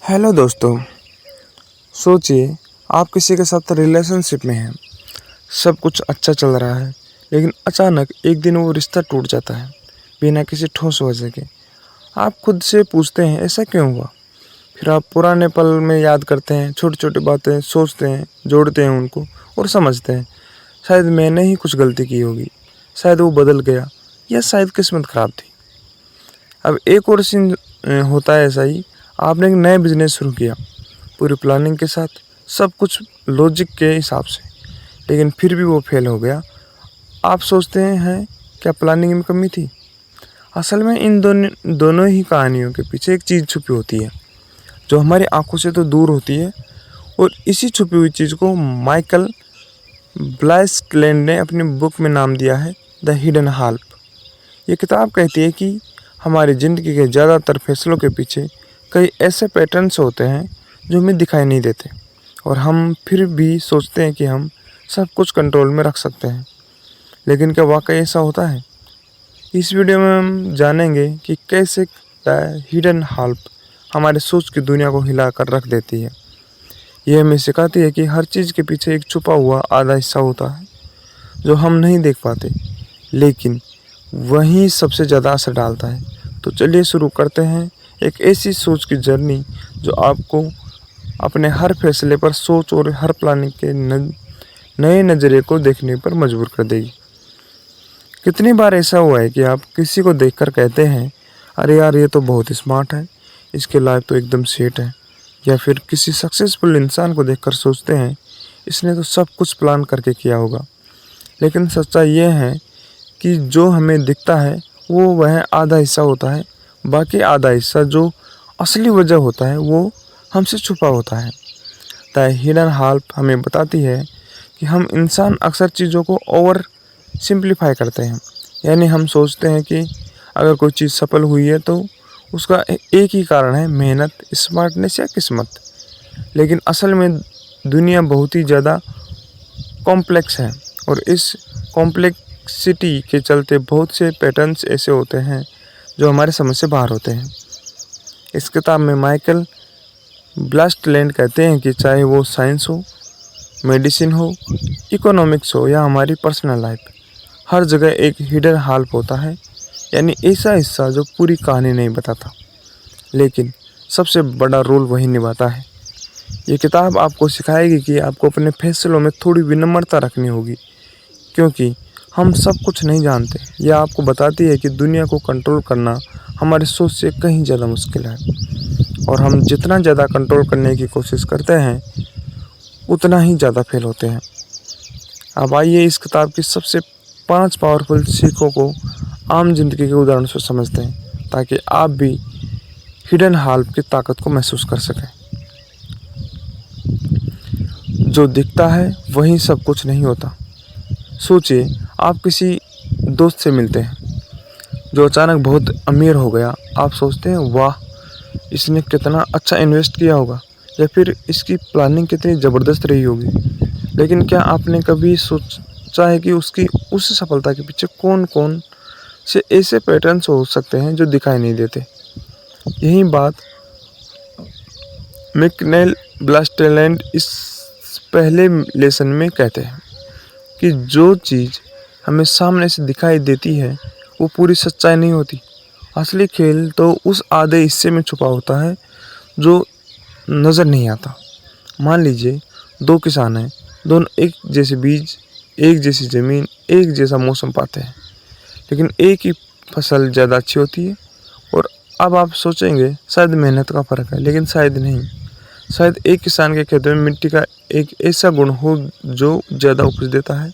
Hello दोस्तों। सोचिए, आप किसी के साथ रिलेशनशिप में हैं, सब कुछ अच्छा चल रहा है, लेकिन अचानक एक दिन वो रिश्ता टूट जाता है बिना किसी ठोस वजह के। आप खुद से पूछते हैं ऐसा क्यों हुआ। फिर आप पुराने पल में याद करते हैं, छोटी छोटी बातें सोचते हैं, जोड़ते हैं उनको और समझते हैं शायद मैंने ही कुछ गलती की होगी, शायद वो बदल गया या शायद किस्मत ख़राब थी। अब एक और सीन होता है ऐसा ही। आपने एक नया बिजनेस शुरू किया, पूरी प्लानिंग के साथ, सब कुछ लॉजिक के हिसाब से, लेकिन फिर भी वो फेल हो गया। आप सोचते हैं क्या प्लानिंग में कमी थी। असल में इन दोनों ही कहानियों के पीछे एक चीज़ छुपी होती है जो हमारी आंखों से तो दूर होती है, और इसी छुपी हुई चीज़ को माइकल ब्लाइस्टलैंड ने अपनी बुक में नाम दिया है द हिडन हाल्प। ये किताब कहती है कि हमारी ज़िंदगी के ज़्यादातर फैसलों के पीछे कई ऐसे पैटर्न्स होते हैं जो हमें दिखाई नहीं देते, और हम फिर भी सोचते हैं कि हम सब कुछ कंट्रोल में रख सकते हैं। लेकिन क्या वाकई ऐसा होता है? इस वीडियो में हम जानेंगे कि कैसे द हिडन हाल्प हमारे सोच की दुनिया को हिला कर रख देती है। ये हमें सिखाती है कि हर चीज़ के पीछे एक छुपा हुआ आधा हिस्सा होता है जो हम नहीं देख पाते, लेकिन वही सबसे ज़्यादा असर डालता है। तो चलिए शुरू करते हैं एक ऐसी सोच की जर्नी जो आपको अपने हर फैसले पर सोच और हर प्लानिंग के नए नज़रिए को देखने पर मजबूर कर देगी। कितनी बार ऐसा हुआ है कि आप किसी को देखकर कहते हैं, अरे यार ये तो बहुत स्मार्ट है, इसके लायक तो एकदम सेट है। या फिर किसी सक्सेसफुल इंसान को देखकर सोचते हैं, इसने तो सब कुछ प्लान करके किया होगा। लेकिन सच्चाई ये है कि जो हमें दिखता है वो वह आधा हिस्सा होता है, बाकी आधा हिस्सा जो असली वजह होता है वो हमसे छुपा होता है। द हिडन हाल्प हमें बताती है कि हम इंसान अक्सर चीज़ों को ओवर सिंप्लीफाई करते हैं। यानी हम सोचते हैं कि अगर कोई चीज़ सफल हुई है तो उसका एक ही कारण है, मेहनत, स्मार्टनेस या किस्मत। लेकिन असल में दुनिया बहुत ही ज़्यादा कॉम्प्लेक्स है, और इस कॉम्प्लेक्सिटी के चलते बहुत से पैटर्न्स ऐसे होते हैं जो हमारे समझ से बाहर होते हैं। इस किताब में माइकल ब्लाइस्टलैंड कहते हैं कि चाहे वो साइंस हो, मेडिसिन हो, इकोनॉमिक्स हो या हमारी पर्सनल लाइफ, हर जगह एक हिडन हाल्प होता है। यानी ऐसा हिस्सा जो पूरी कहानी नहीं बताता, लेकिन सबसे बड़ा रोल वही निभाता है। ये किताब आपको सिखाएगी कि आपको अपने फैसलों में थोड़ी विनम्रता रखनी होगी, क्योंकि हम सब कुछ नहीं जानते। यह आपको बताती है कि दुनिया को कंट्रोल करना हमारे सोच से कहीं ज़्यादा मुश्किल है, और हम जितना ज़्यादा कंट्रोल करने की कोशिश करते हैं उतना ही ज़्यादा फेल होते हैं। अब आइए इस किताब की सबसे 5 पावरफुल सीखों को आम जिंदगी के उदाहरण से समझते हैं, ताकि आप भी हिडन हाल्प की ताकत को महसूस कर सकें। जो दिखता है वही सब कुछ नहीं होता। सोचिए, आप किसी दोस्त से मिलते हैं जो अचानक बहुत अमीर हो गया। आप सोचते हैं, वाह, इसने कितना अच्छा इन्वेस्ट किया होगा, या फिर इसकी प्लानिंग कितनी ज़बरदस्त रही होगी। लेकिन क्या आपने कभी सोचा है कि उसकी उस सफलता के पीछे कौन कौन से ऐसे पैटर्न्स हो सकते हैं जो दिखाई नहीं देते। यही बात मैकनेल ब्लाइस्टलैंड इस पहले लेसन में कहते हैं कि जो चीज़ हमें सामने से दिखाई देती है वो पूरी सच्चाई नहीं होती। असली खेल तो उस आधे हिस्से में छुपा होता है जो नज़र नहीं आता। मान लीजिए 2 किसान हैं, दोनों एक जैसे बीज, एक जैसी ज़मीन, एक जैसा मौसम पाते हैं, लेकिन एक ही फसल ज़्यादा अच्छी होती है। और अब आप सोचेंगे शायद मेहनत का फ़र्क है, लेकिन शायद नहीं। शायद एक किसान के खेत में मिट्टी का एक ऐसा गुण हो जो ज़्यादा उपज देता है,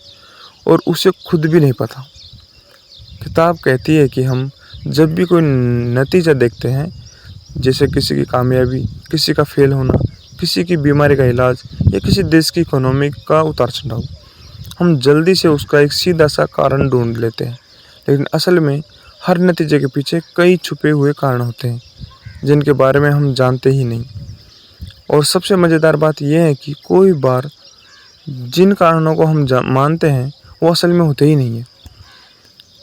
और उसे खुद भी नहीं पता। किताब कहती है कि हम जब भी कोई नतीजा देखते हैं, जैसे किसी की कामयाबी, किसी का फेल होना, किसी की बीमारी का इलाज या किसी देश की इकोनॉमी का उतार चढ़ाव, हम जल्दी से उसका एक सीधा सा कारण ढूंढ लेते हैं। लेकिन असल में हर नतीजे के पीछे कई छुपे हुए कारण होते हैं जिनके बारे में हम जानते ही नहीं। और सबसे मज़ेदार बात यह है कि कोई बार जिन कारणों को हम मानते हैं वो असल में होते ही नहीं है।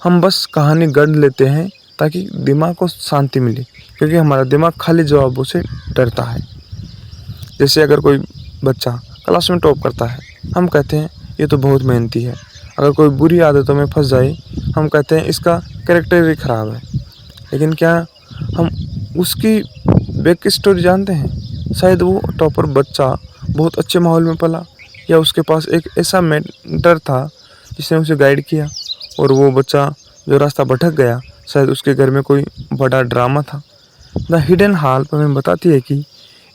हम बस कहानी गढ़ लेते हैं ताकि दिमाग को शांति मिले, क्योंकि हमारा दिमाग खाली जवाबों से डरता है। जैसे अगर कोई बच्चा क्लास में टॉप करता है, हम कहते हैं ये तो बहुत मेहनती है। अगर कोई बुरी आदतों में फंस जाए, हम कहते हैं इसका कैरेक्टर ही ख़राब है। लेकिन क्या हम उसकी बैक स्टोरी जानते हैं? शायद वो टॉपर बच्चा बहुत अच्छे माहौल में पला, या उसके पास एक ऐसा मेंटर था जिसने उसे गाइड किया, और वो बच्चा जो रास्ता भटक गया, शायद उसके घर में कोई बड़ा ड्रामा था। द हिडन हाल्प हमें बताती है कि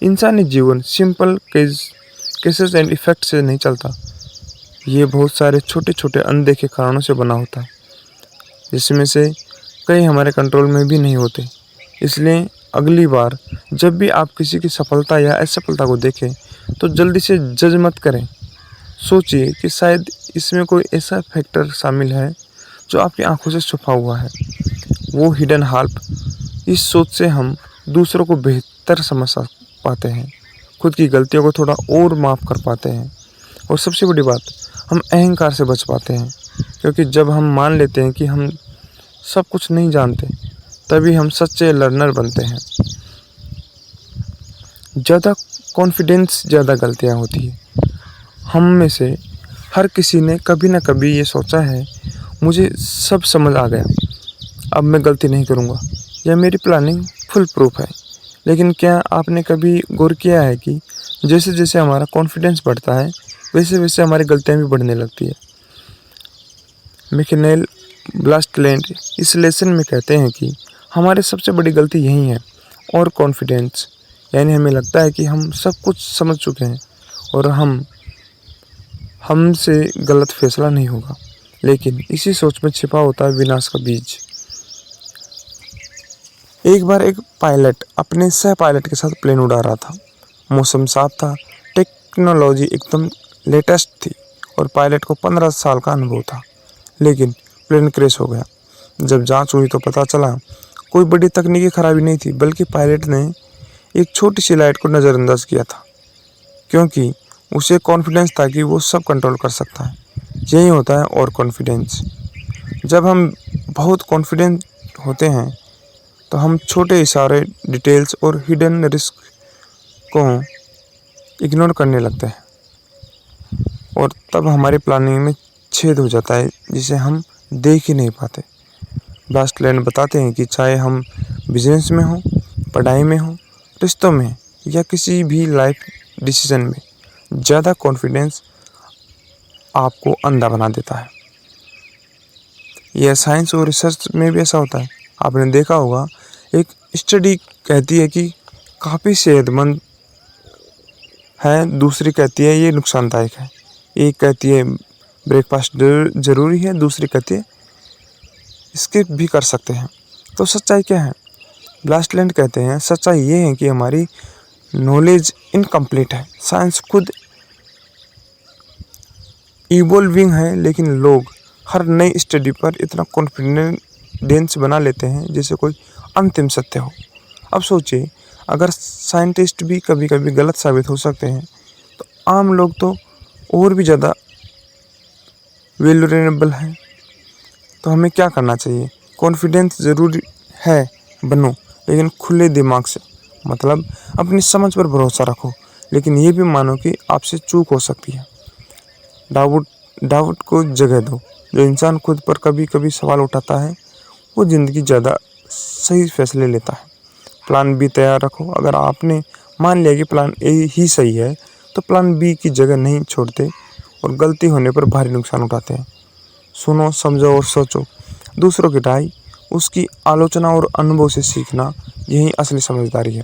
इंसानी जीवन सिंपल केसेस एंड इफ़ेक्ट से नहीं चलता। ये बहुत सारे छोटे छोटे अनदेखे कारणों से बना होता है, जिसमें से कई हमारे कंट्रोल में भी नहीं होते। इसलिए अगली बार जब भी आप किसी की सफलता या असफलता को देखें, तो जल्दी से जज मत करें। सोचिए कि शायद इसमें कोई ऐसा फैक्टर शामिल है जो आपकी आंखों से छुपा हुआ है। वो हिडन हाल्प, इस सोच से हम दूसरों को बेहतर समझ पाते हैं, खुद की गलतियों को थोड़ा और माफ़ कर पाते हैं, और सबसे बड़ी बात, हम अहंकार से बच पाते हैं। क्योंकि जब हम मान लेते हैं कि हम सब कुछ नहीं जानते, तभी हम सच्चे लर्नर बनते हैं। ज़्यादा कॉन्फिडेंस ज़्यादा गलतियाँ होती है। हम में से हर किसी ने कभी ना कभी ये सोचा है, मुझे सब समझ आ गया, अब मैं गलती नहीं करूँगा, या मेरी प्लानिंग फुल प्रूफ है। लेकिन क्या आपने कभी गौर किया है कि जैसे जैसे हमारा कॉन्फिडेंस बढ़ता है, वैसे वैसे हमारी गलतियाँ भी बढ़ने लगती है। मिकेनेल ब्लास्टलैंड इस लेसन में कहते हैं कि हमारी सबसे बड़ी गलती यही है, और कॉन्फिडेंस, यानी हमें लगता है कि हम सब कुछ समझ चुके हैं और हमसे गलत फैसला नहीं होगा। लेकिन इसी सोच में छिपा होता है विनाश का बीज। एक बार एक पायलट अपने सह पायलट के साथ प्लेन उड़ा रहा था। मौसम साफ था, टेक्नोलॉजी एकदम लेटेस्ट थी, और पायलट को 15 साल का अनुभव था। लेकिन प्लेन क्रैश हो गया। जब जांच हुई तो पता चला कोई बड़ी तकनीकी खराबी नहीं थी, बल्कि पायलट ने एक छोटी सी लाइट को नज़रअंदाज किया था, क्योंकि उसे कॉन्फिडेंस था कि वो सब कंट्रोल कर सकता है। यही होता है और कॉन्फिडेंस। जब हम बहुत कॉन्फिडेंट होते हैं, तो हम छोटे इशारे, डिटेल्स और हिडन रिस्क को इग्नोर करने लगते हैं, और तब हमारी प्लानिंग में छेद हो जाता है जिसे हम देख ही नहीं पाते। ब्लास्टलैंड बताते हैं कि चाहे हम बिजनेस में हो, पढ़ाई में हो, रिश्तों में, या किसी भी लाइफ डिसीजन में, ज़्यादा कॉन्फिडेंस आपको अंधा बना देता है। यह साइंस और रिसर्च में भी ऐसा होता है। आपने देखा होगा, एक स्टडी कहती है कि काफ़ी सेहतमंद है, दूसरी कहती है ये नुकसानदायक है। एक कहती है ब्रेकफास्ट ज़रूरी है, दूसरी कहती है स्किप भी कर सकते हैं। तो सच्चाई क्या है? ब्लास्टलैंड कहते हैं सच्चाई ये है कि हमारी नॉलेज इनकम्प्लीट है। साइंस खुद इवॉल्विंग है, लेकिन लोग हर नई स्टडी पर इतना कॉन्फिडेंस बना लेते हैं जैसे कोई अंतिम सत्य हो। अब सोचिए, अगर साइंटिस्ट भी कभी कभी गलत साबित हो सकते हैं, तो आम लोग तो और भी ज़्यादा वैल्यूरेबल हैं। तो हमें क्या करना चाहिए? कॉन्फिडेंस ज़रूरी है, बनो, लेकिन खुले दिमाग से। मतलब अपनी समझ पर भरोसा रखो, लेकिन ये भी मानो कि आपसे चूक हो सकती है। डाउट को जगह दो। जो इंसान खुद पर कभी कभी सवाल उठाता है, वो ज़िंदगी ज़्यादा सही फैसले लेता है। प्लान बी तैयार रखो। अगर आपने मान लिया कि प्लान ए ही सही है, तो प्लान बी की जगह नहीं छोड़ते और गलती होने पर भारी नुकसान उठाते हैं। सुनो, समझो और सोचो। दूसरों की राय, उसकी आलोचना और अनुभव से सीखना, यही असली समझदारी है।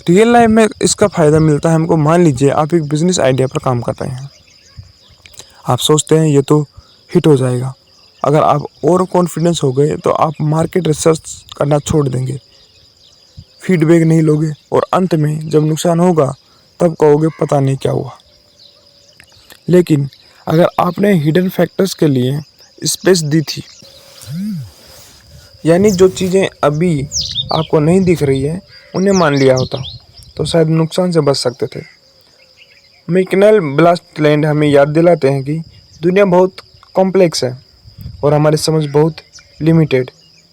रियल लाइफ में इसका फ़ायदा मिलता है हमको। मान लीजिए आप एक बिजनेस आइडिया पर काम कर रहे हैं। आप सोचते हैं ये तो हिट हो जाएगा। अगर आप और कॉन्फिडेंस हो गए तो आप मार्केट रिसर्च करना छोड़ देंगे, फीडबैक नहीं लोगे, और अंत में जब नुकसान होगा तब कहोगे पता नहीं क्या हुआ। लेकिन अगर आपने हिडन फैक्टर्स के लिए स्पेस दी थी, यानी जो चीज़ें अभी आपको नहीं दिख रही है उन्हें मान लिया होता, तो शायद नुकसान से बच सकते थे। मिकेनेल ब्लास्टलैंड हमें याद दिलाते हैं कि दुनिया बहुत कॉम्प्लेक्स है और हमारी समझ बहुत लिमिटेड।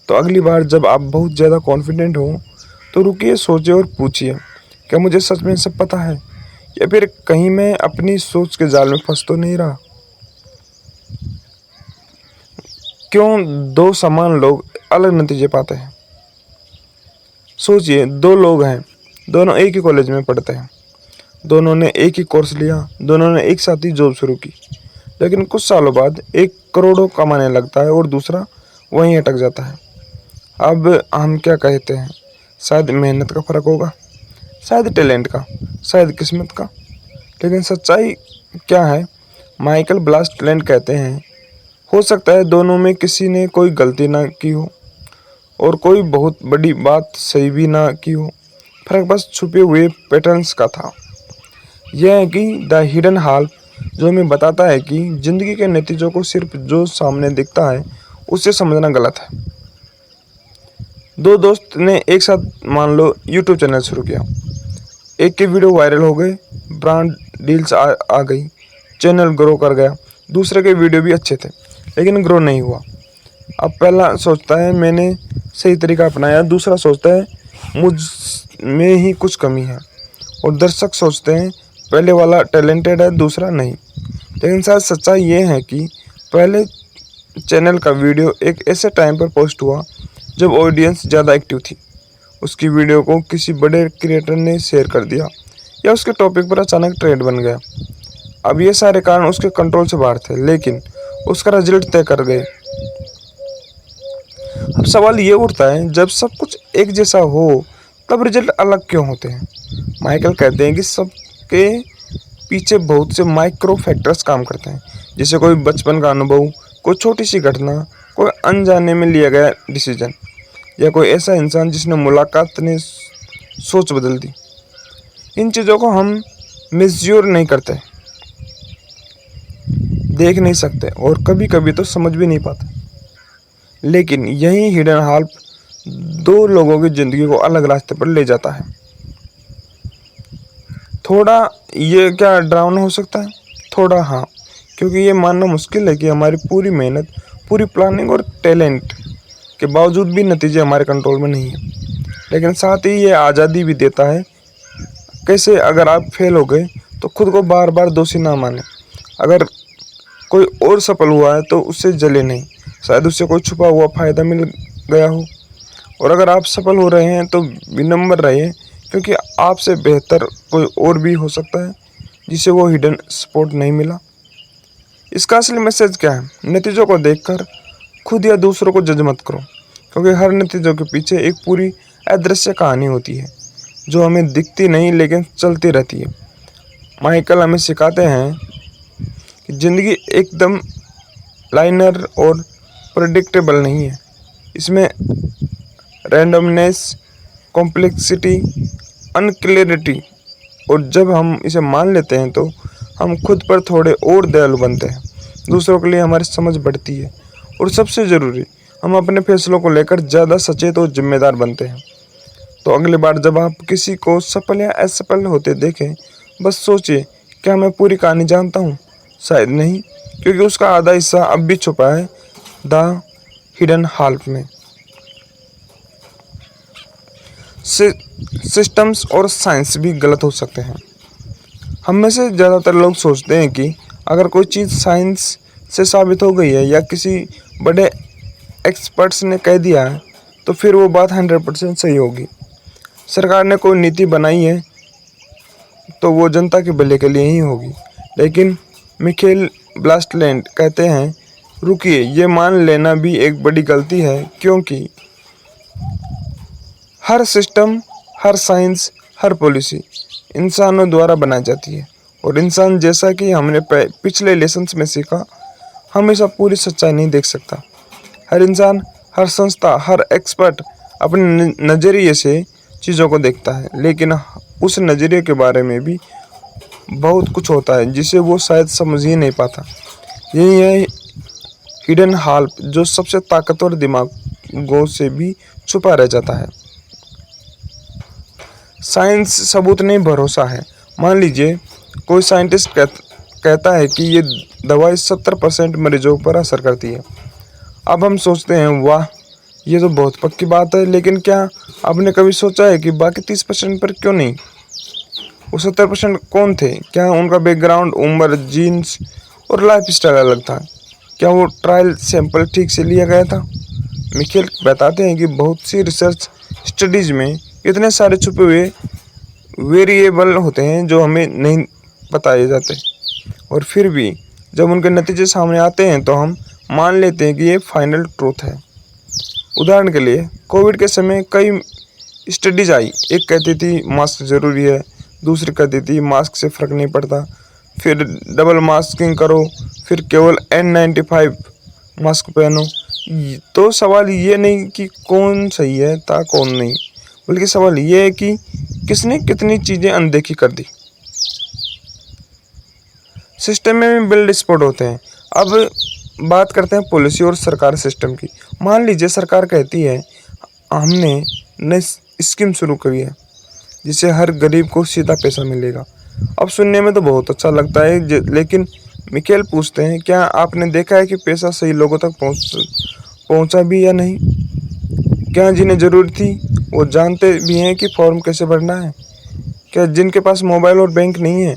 तो अगली बार जब आप बहुत ज़्यादा कॉन्फिडेंट हो, तो रुकिए, सोचिए और पूछिए, क्या मुझे सच में सब पता है, या फिर कहीं मैं अपनी सोच के जाल में फंस तो नहीं रहा? क्यों दो समान लोग अलग नतीजे पाते हैं? सोचिए, दो लोग हैं, दोनों एक ही कॉलेज में पढ़ते हैं, दोनों ने एक ही कोर्स लिया, दोनों ने एक साथ ही जॉब शुरू की, लेकिन कुछ सालों बाद एक करोड़ों कमाने लगता है और दूसरा वहीं अटक जाता है। अब हम क्या कहते हैं? शायद मेहनत का फ़र्क होगा, शायद टैलेंट का, शायद किस्मत का। लेकिन सच्चाई क्या है? माइकल ब्लास्ट कहते हैं, हो सकता है दोनों में किसी ने कोई गलती ना की हो और कोई बहुत बड़ी बात सही भी ना की हो। फर्क बस छुपे हुए पैटर्न्स का था। यह है कि द हिडन हाल्फ जो हमें बताता है कि ज़िंदगी के नतीजों को सिर्फ जो सामने दिखता है उससे समझना गलत है। दो दोस्त ने एक साथ मान लो यूट्यूब चैनल शुरू किया। एक की वीडियो वायरल हो गई, ब्रांड डील्स आ गई, चैनल ग्रो कर गया। दूसरे के वीडियो भी अच्छे थे लेकिन ग्रो नहीं हुआ। अब पहला सोचता है मैंने सही तरीका अपनाया, दूसरा सोचता है मुझ में ही कुछ कमी है, और दर्शक सोचते हैं पहले वाला टैलेंटेड है, दूसरा नहीं। लेकिन शायद सच्चाई ये है कि पहले चैनल का वीडियो एक ऐसे टाइम पर पोस्ट हुआ जब ऑडियंस ज़्यादा एक्टिव थी। उसकी वीडियो को किसी बड़े क्रिएटर ने शेयर कर दिया या उसके टॉपिक पर अचानक ट्रेंड बन गया। अब ये सारे कारण उसके कंट्रोल से बाहर थे, लेकिन उसका रिजल्ट तय कर गए। अब सवाल ये उठता है, जब सब कुछ एक जैसा हो तब रिजल्ट अलग क्यों होते हैं? माइकल कहते हैं कि सबके पीछे बहुत से माइक्रो फैक्टर्स काम करते हैं, जैसे कोई बचपन का अनुभव, कोई छोटी सी घटना, कोई अनजाने में लिया गया डिसीजन, या कोई ऐसा इंसान जिसने मुलाकात ने सोच बदल दी। इन चीज़ों को हम मेजर नहीं करते, देख नहीं सकते और कभी कभी तो समझ भी नहीं पाते। लेकिन यही हिडन हाल्फ दो लोगों की ज़िंदगी को अलग रास्ते पर ले जाता है। थोड़ा ये क्या डरावना हो सकता है? थोड़ा हाँ, क्योंकि ये मानना मुश्किल है कि हमारी पूरी मेहनत, पूरी प्लानिंग और टैलेंट के बावजूद भी नतीजे हमारे कंट्रोल में नहीं है। लेकिन साथ ही ये आज़ादी भी देता है। कैसे? अगर आप फेल हो गए तो खुद को बार बार दोषी ना माने। अगर कोई और सफल हुआ है तो उससे जले नहीं, शायद उससे कोई छुपा हुआ फ़ायदा मिल गया हो। और अगर आप सफल हो रहे हैं तो विनम्र रहिए, क्योंकि आपसे बेहतर कोई और भी हो सकता है जिसे वो हिडन सपोर्ट नहीं मिला। इसका असली मैसेज क्या है? नतीजों को देखकर खुद या दूसरों को जज मत करो, क्योंकि हर नतीजों के पीछे एक पूरी अदृश्य कहानी होती है जो हमें दिखती नहीं लेकिन चलती रहती है। माइकल हमें सिखाते हैं कि ज़िंदगी एकदम लाइनर और प्रेडिक्टेबल नहीं है। इसमें रैंडमनेस, कॉम्प्लेक्सिटी, अनक्लियरिटी, और जब हम इसे मान लेते हैं तो हम खुद पर थोड़े और दयालु बनते हैं, दूसरों के लिए हमारी समझ बढ़ती है, और सबसे ज़रूरी, हम अपने फैसलों को लेकर ज़्यादा सचेत और जिम्मेदार बनते हैं। तो अगली बार जब आप किसी को सफल या असफल होते देखें, बस सोचिए, क्या मैं पूरी कहानी जानता हूँ? शायद नहीं, क्योंकि उसका आधा हिस्सा अब भी छुपा है द हिडन हाल्फ में। सिस्टम्स और साइंस भी गलत हो सकते हैं। हम में से ज़्यादातर लोग सोचते हैं कि अगर कोई चीज़ साइंस से साबित हो गई है या किसी बड़े एक्सपर्ट्स ने कह दिया है तो फिर वो बात 100% सही होगी। सरकार ने कोई नीति बनाई है तो वो जनता के भले के लिए ही होगी। लेकिन मिखेल ब्लास्टलैंड कहते हैं, रुकिए, ये मान लेना भी एक बड़ी गलती है, क्योंकि हर सिस्टम, हर साइंस, हर पॉलिसी इंसानों द्वारा बनाई जाती है, और इंसान, जैसा कि हमने पिछले लेसन्स में सीखा, हमेशा पूरी सच्चाई नहीं देख सकता। हर इंसान, हर संस्था, हर एक्सपर्ट अपने नज़रिए से चीज़ों को देखता है, लेकिन उस नज़रिए के बारे में भी बहुत कुछ होता है जिसे वो शायद समझ ही नहीं पाता। यही है हिडन हाल्फ, जो सबसे ताकतवर दिमागों से भी छुपा रह जाता है। साइंस सबूत नहीं, भरोसा है। मान लीजिए कोई साइंटिस्ट कहता है कि ये दवाई 70% मरीजों पर असर करती है। अब हम सोचते हैं, वाह, ये तो बहुत पक्की बात है, लेकिन क्या आपने कभी सोचा है कि बाकी 30% पर क्यों नहीं? वो 70% कौन थे? क्या उनका बैकग्राउंड, उम्र, जीन्स और लाइफ स्टाइल अलग था? क्या वो ट्रायल सैंपल ठीक से लिया गया था? मिखेल बताते हैं कि बहुत सी रिसर्च स्टडीज में इतने सारे छुपे हुए वेरिएबल होते हैं जो हमें नहीं बताए जाते, और फिर भी जब उनके नतीजे सामने आते हैं तो हम मान लेते हैं कि ये फाइनल ट्रूथ है। उदाहरण के लिए कोविड के समय कई स्टडीज आई। एक कहती थी मास्क ज़रूरी है, दूसरी कहती थी मास्क से फ़र्क नहीं पड़ता, फिर डबल मास्किंग करो, फिर केवल N95 मास्क पहनो। तो सवाल ये नहीं कि कौन सही है था कौन नहीं, बल्कि सवाल ये है कि किसने कितनी चीज़ें अनदेखी कर दी। सिस्टम में भी बिल्ड स्पॉट होते हैं। अब बात करते हैं पॉलिसी और सरकार सिस्टम की। मान लीजिए सरकार कहती है हमने नई स्कीम शुरू करी है जिससे हर गरीब को सीधा पैसा मिलेगा। अब सुनने में तो बहुत अच्छा लगता है, लेकिन मिकेल पूछते हैं क्या आपने देखा है कि पैसा सही लोगों तक पहुंचा भी या नहीं? क्या जिन्हें ज़रूरत थी वो जानते भी हैं कि फॉर्म कैसे भरना है? क्या जिनके पास मोबाइल और बैंक नहीं है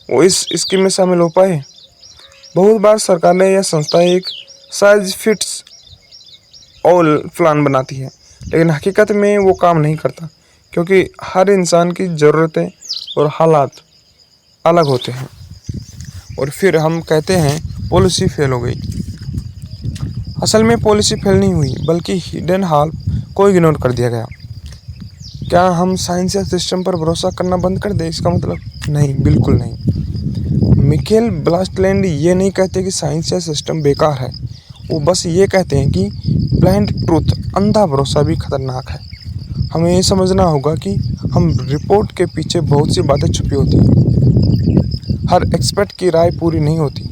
वो इस स्कीम में शामिल हो पाए? बहुत बार सरकारें या संस्थाएं एक साइज फिट्स ऑल प्लान बनाती है, लेकिन हकीकत में वो काम नहीं करता, क्योंकि हर इंसान की ज़रूरतें और हालात अलग होते हैं। और फिर हम कहते हैं पॉलिसी फेल हो गई। असल में पॉलिसी फेल नहीं हुई, बल्कि हिडन हाल को इग्नोर कर दिया गया। क्या हम साइंस या सिस्टम पर भरोसा करना बंद कर दें? इसका मतलब नहीं, बिल्कुल नहीं। मिकेल ब्लास्टलैंड ये नहीं कहते कि साइंस या सिस्टम बेकार है, वो बस ये कहते हैं कि ब्लाइंड ट्रूथ, अंधा भरोसा भी खतरनाक है। हमें ये समझना होगा कि हम रिपोर्ट के पीछे बहुत सी बातें छुपी होती हैं। हर एक्सपर्ट की राय पूरी नहीं होती,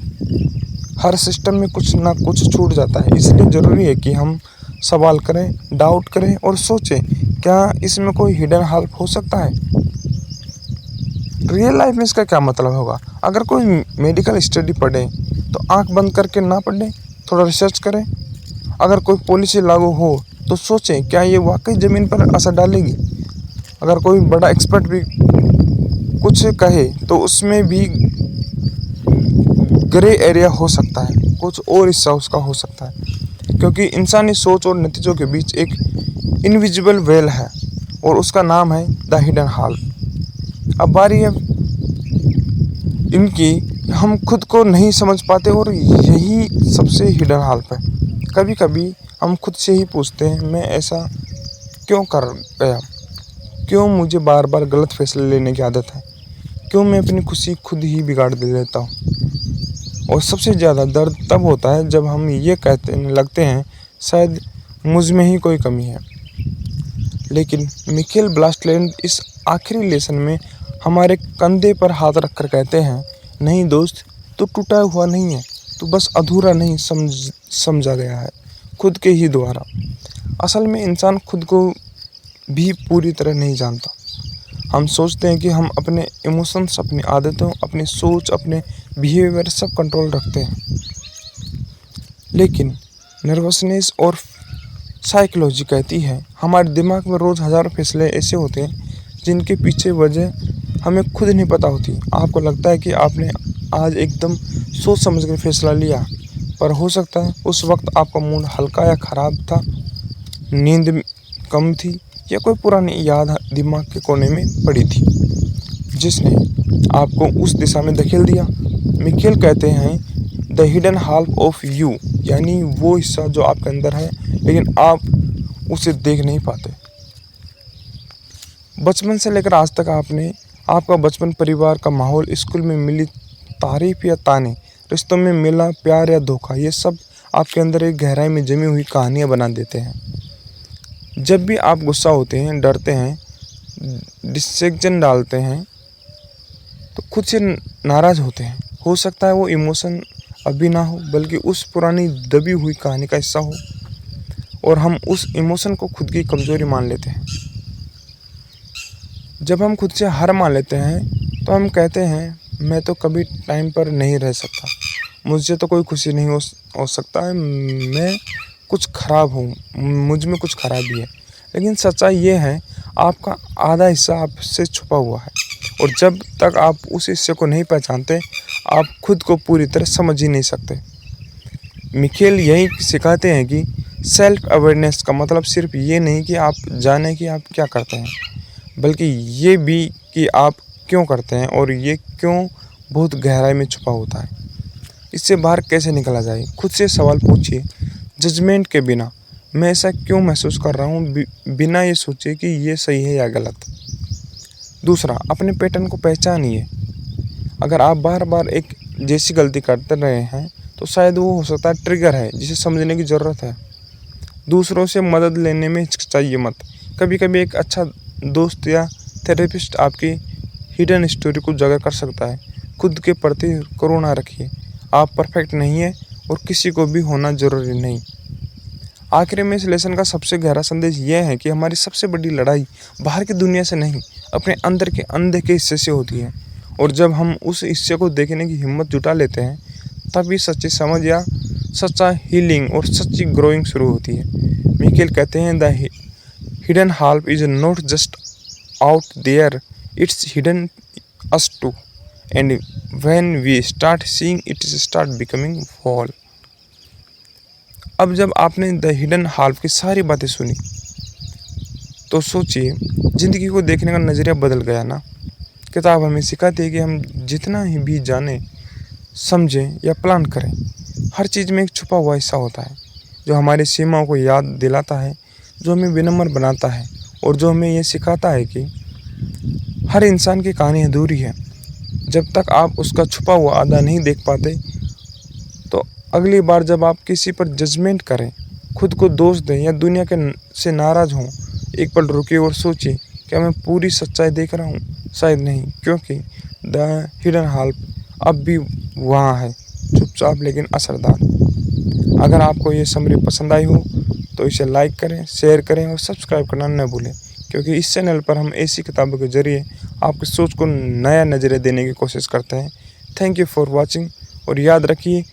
हर सिस्टम में कुछ ना कुछ छूट जाता है। इसलिए ज़रूरी है कि हम सवाल करें, डाउट करें और सोचें क्या इसमें कोई हिडन हेल्प हो सकता है। रियल लाइफ में इसका क्या मतलब होगा? अगर कोई मेडिकल स्टडी पढ़े तो आंख बंद करके ना पढ़ें, थोड़ा रिसर्च करें। अगर कोई पॉलिसी लागू हो तो सोचें क्या ये वाकई ज़मीन पर असर डालेगी। अगर कोई बड़ा एक्सपर्ट भी कुछ कहे तो उसमें भी ग्रे एरिया हो सकता है, कुछ और हिस्सा उसका हो सकता है, क्योंकि इंसानी सोच और नतीजों के बीच एक इनविजिबल वेल है और उसका नाम है द हिडन हाल। अब बारी है इनकी, हम खुद को नहीं समझ पाते और यही सबसे हिडन हाल है। कभी कभी हम खुद से ही पूछते हैं मैं ऐसा क्यों कर गया? क्यों मुझे बार बार गलत फैसले लेने की आदत है? क्यों मैं अपनी खुशी खुद ही बिगाड़ दे लेता हूँ? और सबसे ज़्यादा दर्द तब होता है जब हम ये कहते लगते हैं शायद मुझ में ही कोई कमी है। लेकिन मिकेल ब्लास्टलैंड इस आखिरी लेसन में हमारे कंधे पर हाथ रखकर कहते हैं नहीं दोस्त, तू टूटा हुआ नहीं है, तू बस अधूरा नहीं समझा गया है खुद के ही द्वारा। असल में इंसान खुद को भी पूरी तरह नहीं जानता। हम सोचते हैं कि हम अपने इमोशंस, अपनी आदतों, अपनी सोच, अपने बिहेवियर सब कंट्रोल रखते हैं, लेकिन नर्वसनेस और साइकोलॉजी कहती है हमारे दिमाग में रोज़ हज़ारों फैसले ऐसे होते हैं जिनके पीछे वजह हमें खुद नहीं पता होती। आपको लगता है कि आपने आज एकदम सोच समझ कर फैसला लिया, पर हो सकता है उस वक्त आपका मूड हल्का या ख़राब था, नींद कम थी, या कोई पुरानी याद दिमाग के कोने में पड़ी थी जिसने आपको उस दिशा में धकेल दिया। मिकेल कहते हैं the hidden half of you, यानी वो हिस्सा जो आपके अंदर है लेकिन आप उसे देख नहीं पाते। बचपन से लेकर आज तक आपका बचपन, परिवार का माहौल, स्कूल में मिली तारीफ या ताने, रिश्तों में मिला प्यार या धोखा, ये सब आपके अंदर एक गहराई में जमी हुई कहानियाँ बना देते हैं। जब भी आप गुस्सा होते हैं, डरते हैं, डिसिजन डालते हैं तो खुद से नाराज़ होते हैं, हो सकता है वो इमोशन अभी ना हो बल्कि उस पुरानी दबी हुई कहानी का हिस्सा हो, और हम उस इमोशन को खुद की कमज़ोरी मान लेते हैं। जब हम खुद से हार मान लेते हैं तो हम कहते हैं मैं तो कभी टाइम पर नहीं रह सकता, मुझसे तो कोई खुशी नहीं हो सकता है, मैं कुछ ख़राब हूँ, मुझ में कुछ खराबी है। लेकिन सच्चाई ये है आपका आधा हिस्सा आपसे छुपा हुआ है। और जब तक आप उस हिस्से को नहीं पहचानते, आप खुद को पूरी तरह समझ ही नहीं सकते। मिखेल यही सिखाते हैं कि सेल्फ अवेयरनेस का मतलब सिर्फ ये नहीं कि आप जानें कि आप क्या करते हैं, बल्कि ये भी कि आप क्यों करते हैं और ये क्यों बहुत गहराई में छुपा होता है। इससे बाहर कैसे निकला जाए? खुद से सवाल पूछिए, जजमेंट के बिना, मैं ऐसा क्यों महसूस कर रहा हूँ, बिना ये सोचे कि ये सही है या गलत। दूसरा, अपने पैटर्न को पहचानिए। अगर आप बार बार एक जैसी गलती करते रहे हैं तो शायद वो हो सकता है ट्रिगर है जिसे समझने की ज़रूरत है। दूसरों से मदद लेने में हिचकिचाइए मत। कभी कभी एक अच्छा दोस्त या थेरेपिस्ट आपकी हिडन स्टोरी को उजागर कर सकता है। खुद के प्रति करुणा रखिए। आप परफेक्ट नहीं है और किसी को भी होना ज़रूरी नहीं। आखिर में इस लेसन का सबसे गहरा संदेश यह है कि हमारी सबसे बड़ी लड़ाई बाहर की दुनिया से नहीं, अपने अंदर के अनदेखे हिस्से से होती है। और जब हम उस हिस्से को देखने की हिम्मत जुटा लेते हैं, तभी सच्ची समझ या सच्चा हीलिंग और सच्ची ग्रोइंग शुरू होती है। मिकेल कहते हैं, the hidden half is not just out there, it's hidden us too, and when we start seeing it start becoming whole. अब जब आपने द हिडन हाल्फ की सारी बातें सुनी तो सोचिए, ज़िंदगी को देखने का नज़रिया बदल गया ना। किताब हमें सिखाती है कि हम जितना ही भी जानें, समझें या प्लान करें, हर चीज़ में एक छुपा हुआ हिस्सा होता है जो हमारी सीमाओं को याद दिलाता है, जो हमें विनम्र बनाता है और जो हमें ये सिखाता है कि हर इंसान की कहानी अधूरी है। जब तक आप उसका छुपा हुआ आधा नहीं देख पाते, तो अगली बार जब आप किसी पर जजमेंट करें, खुद को दोष दें या दुनिया के से नाराज़ हों, एक पल रुकिए और सोचिए, क्या मैं पूरी सच्चाई देख रहा हूँ? शायद नहीं, क्योंकि द हिडन हाल्फ अब भी वहाँ है, चुपचाप लेकिन असरदार। अगर आपको ये समरी पसंद आई हो तो इसे लाइक करें, शेयर करें और सब्सक्राइब करना न भूलें, क्योंकि इस चैनल पर हम ऐसी किताबों के ज़रिए आपकी सोच को नया नज़रिया देने की कोशिश करते हैं। थैंक यू फॉर वॉचिंग, और याद रखिए,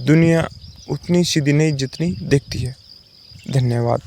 दुनिया उतनी सीधी नहीं जितनी दिखती है। धन्यवाद।